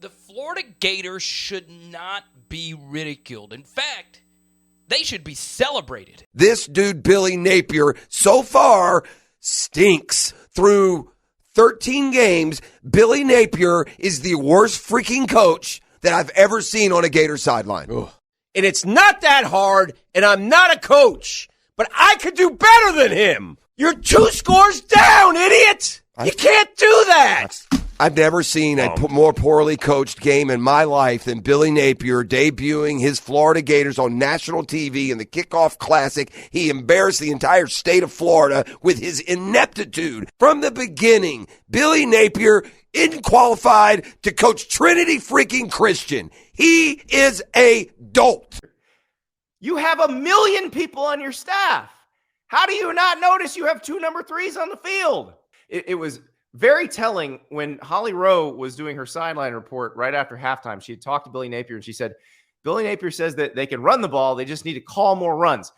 The Florida Gators should not be ridiculed. In fact, they should be celebrated. This dude, Billy Napier, so far stinks. Through 13 games, Billy Napier is the worst freaking coach that I've ever seen on a Gator sideline. Ugh. And it's not that hard, and I'm not a coach, but I could do better than him. You're 2 scores down, idiot! You can't do that! I've never seen a more poorly coached game in my life than Billy Napier debuting his Florida Gators on national TV in the Kickoff Classic. He embarrassed the entire state of Florida with his ineptitude. From the beginning, Billy Napier isn't qualified to coach Trinity freaking Christian. He is a dolt. You have 1 million people on your staff. How do you not notice you have 2 number 3s on the field? It was very telling when Holly Rowe was doing her sideline report right after halftime. She had talked to Billy Napier, and she said, Billy Napier says that they can run the ball. They just need to call more runs.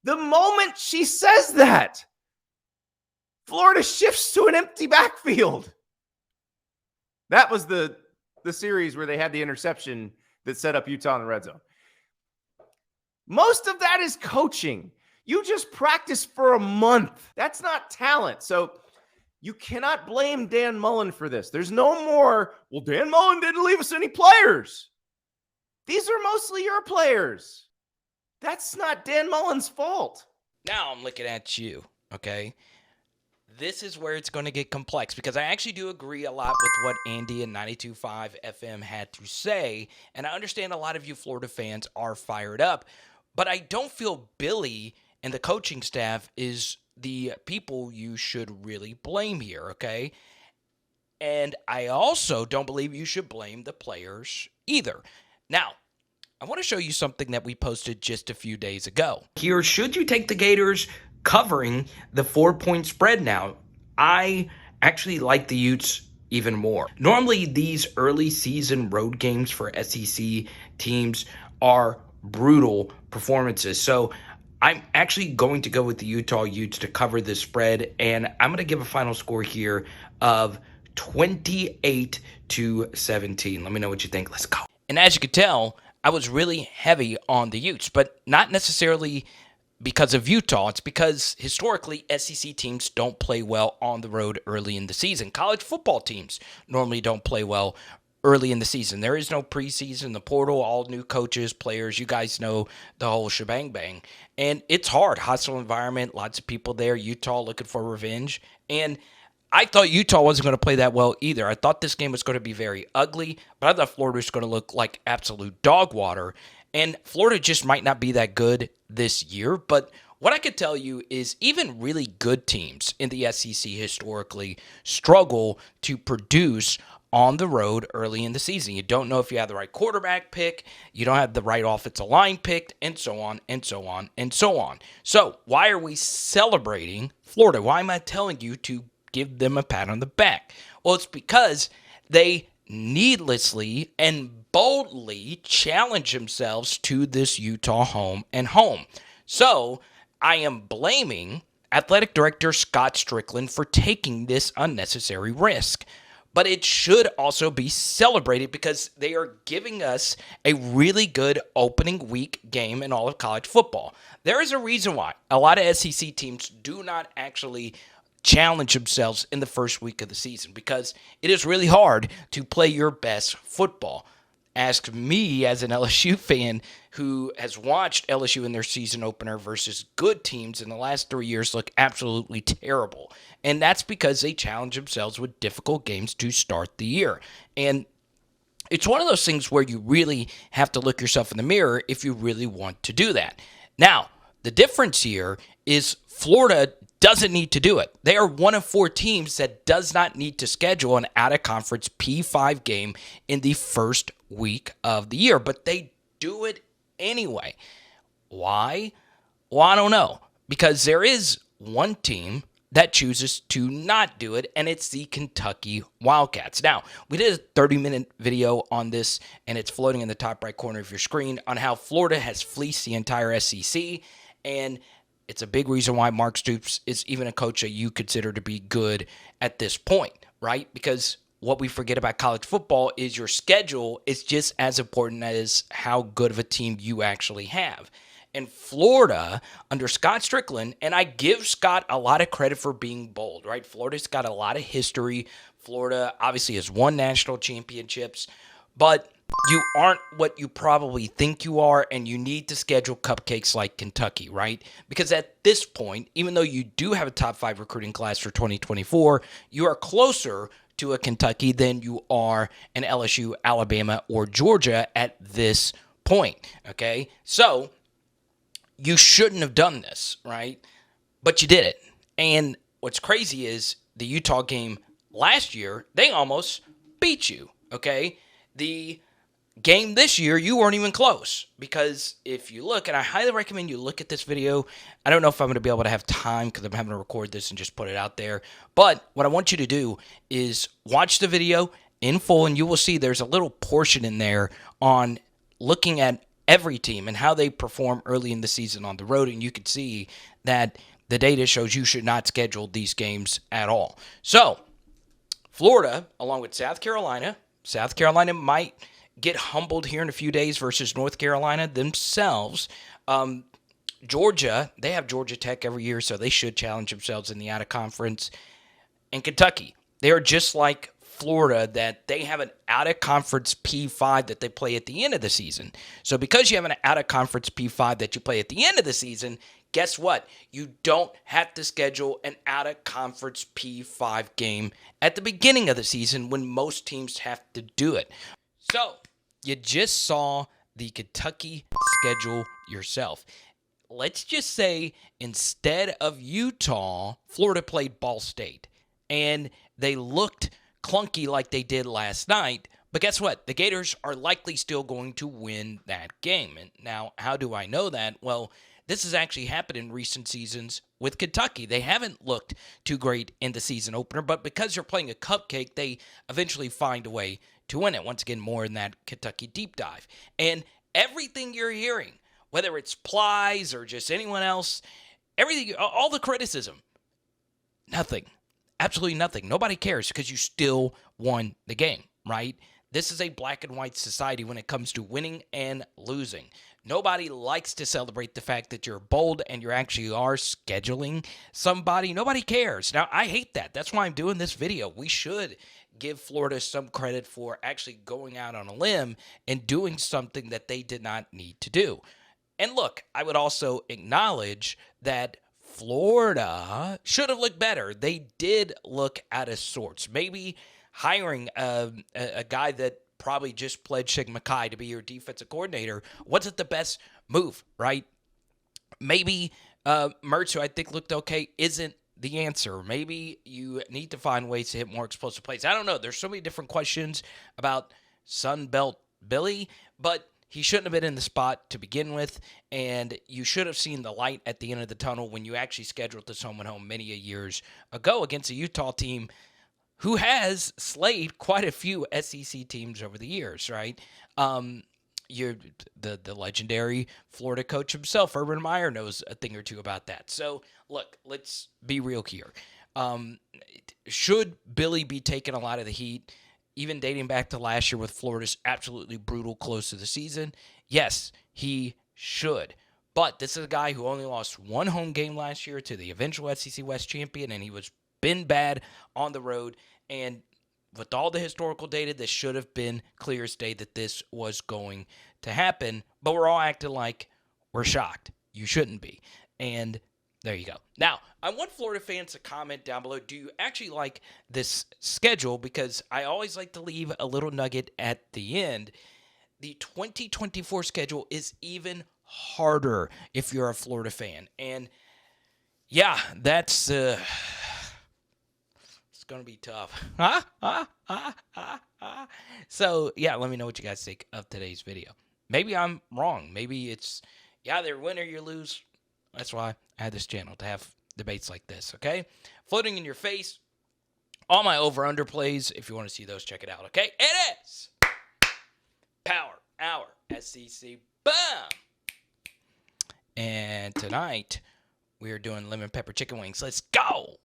The moment she says that, Florida shifts to an empty backfield. That was the series where they had the interception that set up Utah in the red zone. Most of that is coaching. You just practice for a month. That's not talent. So you cannot blame Dan Mullen for this. There's no more, well, Dan Mullen didn't leave us any players. These are mostly your players. That's not Dan Mullen's fault. Now I'm looking at you, okay? This is where it's going to get complex because I actually do agree a lot with what Andy and 92.5 FM had to say, and I understand a lot of you Florida fans are fired up, but I don't feel Billy and the coaching staff is the people you should really blame here, okay? And I also don't believe you should blame the players either. Now, I want to show you something that we posted just a few days ago. Here, should you take the Gators covering the 4-point spread now? I actually like the Utes even more. Normally, these early season road games for SEC teams are brutal performances. So I'm actually going to go with the Utah Utes to cover this spread, and I'm going to give a final score here of 28-17. Let me know what you think. Let's go. And as you can tell, I was really heavy on the Utes, but not necessarily because of Utah. It's because historically SEC teams don't play well on the road early in the season. College football teams normally don't play well early in the season. There is no preseason, the portal, all new coaches, players. You guys know the whole shebang bang. And it's hard. Hostile environment, lots of people there. Utah looking for revenge. And I thought Utah wasn't going to play that well either. I thought this game was going to be very ugly, but I thought Florida was going to look like absolute dog water. And Florida just might not be that good this year. But what I could tell you is even really good teams in the SEC historically struggle to produce on the road early in the season. You don't know if you have the right quarterback pick, you don't have the right offensive line picked, and so on, and so on, and so on. So why are we celebrating Florida? Why am I telling you to give them a pat on the back? Well, it's because they needlessly and boldly challenge themselves to this Utah home and home. So I am blaming athletic director Scott Strickland for taking this unnecessary risk. But it should also be celebrated because they are giving us a really good opening week game in all of college football. There is a reason why a lot of SEC teams do not actually challenge themselves in the first week of the season because it is really hard to play your best football. Ask me as an LSU fan who has watched LSU in their season opener versus good teams in the last 3 years look absolutely terrible. And that's because they challenge themselves with difficult games to start the year. And it's one of those things where you really have to look yourself in the mirror if you really want to do that. Now, the difference here is Florida doesn't need to do it. They are one of 4 teams that does not need to schedule an out-of-conference P5 game in the first week of the year, but they do it anyway. Why? Well, I don't know, because there is one team that chooses to not do it, and it's the Kentucky Wildcats. Now, we did a 30-minute video on this, and it's floating in the top right corner of your screen on how Florida has fleeced the entire SEC, and it's a big reason why Mark Stoops is even a coach that you consider to be good at this point, right? Because what we forget about college football is your schedule is just as important as how good of a team you actually have. And Florida, under Scott Strickland, and I give Scott a lot of credit for being bold, right? Florida's got a lot of history. Florida obviously has won national championships, but you aren't what you probably think you are, and you need to schedule cupcakes like Kentucky, right? Because at this point, even though you do have a top 5 recruiting class for 2024, you are closer to a Kentucky than you are an LSU, Alabama, or Georgia at this point, okay? So you shouldn't have done this, right? But you did it. And what's crazy is the Utah game last year, they almost beat you, okay? The game this year, you weren't even close, because if you look, and I highly recommend you look at this video. I don't know if I'm going to be able to have time because I'm having to record this and just put it out there. But what I want you to do is watch the video in full, and you will see there's a little portion in there on looking at every team and how they perform early in the season on the road, and you can see that the data shows you should not schedule these games at all. So, Florida, along with South Carolina might get humbled here in a few days versus North Carolina themselves. Georgia, they have Georgia Tech every year, so they should challenge themselves in the out-of-conference. And Kentucky, they are just like Florida, that they have an out-of-conference P5 that they play at the end of the season. So because you have an out-of-conference P5 that you play at the end of the season, guess what? You don't have to schedule an out-of-conference P5 game at the beginning of the season when most teams have to do it. So you just saw the Kentucky schedule yourself. Let's just say instead of Utah, Florida played Ball State, and they looked clunky like they did last night. But guess what? The Gators are likely still going to win that game. And now, how do I know that? Well, this has actually happened in recent seasons with Kentucky. They haven't looked too great in the season opener, but because you're playing a cupcake, they eventually find a way to win it. Once again, more in that Kentucky deep dive. And everything you're hearing, whether it's Plies or just anyone else, everything, all the criticism, nothing. Absolutely nothing. Nobody cares because you still won the game, right? This is a black and white society when it comes to winning and losing. Nobody likes to celebrate the fact that you're bold and you actually are scheduling somebody. Nobody cares. Now, I hate that. That's why I'm doing this video. We should give Florida some credit for actually going out on a limb and doing something that they did not need to do. And look, I would also acknowledge that Florida should have looked better. They did look out of sorts. Maybe hiring a guy that probably just pledged Sigma Chi to be your defensive coordinator wasn't the best move, right? Maybe Mertz, who I think looked okay, isn't the answer. Maybe you need to find ways to hit more explosive plays. I don't know. There's so many different questions about Sunbelt Billy, but he shouldn't have been in the spot to begin with, and you should have seen the light at the end of the tunnel when you actually scheduled this home and home many years ago against a Utah team who has slayed quite a few SEC teams over the years, right? You're the legendary Florida coach himself, Urban Meyer, knows a thing or two about that. So, look, let's be real here. Should Billy be taking a lot of the heat, even dating back to last year with Florida's absolutely brutal close to the season? Yes, he should. But this is a guy who only lost one home game last year to the eventual SEC West champion, and he was been bad on the road. And with all the historical data, this should have been clear as day that this was going to happen. But we're all acting like we're shocked. You shouldn't be. And there you go. Now, I want Florida fans to comment down below. Do you actually like this schedule? Because I always like to leave a little nugget at the end. The 2024 schedule is even harder if you're a Florida fan. And yeah, that's it's going to be tough. So, yeah, let me know what you guys think of today's video. Maybe I'm wrong. Maybe it's, yeah, either win or you lose. That's why I had this channel, to have debates like this, okay? Floating in your face, all my over-under plays. If you want to see those, check it out, okay? It is Power Hour SEC. Boom! And tonight, we are doing lemon pepper chicken wings. Let's go!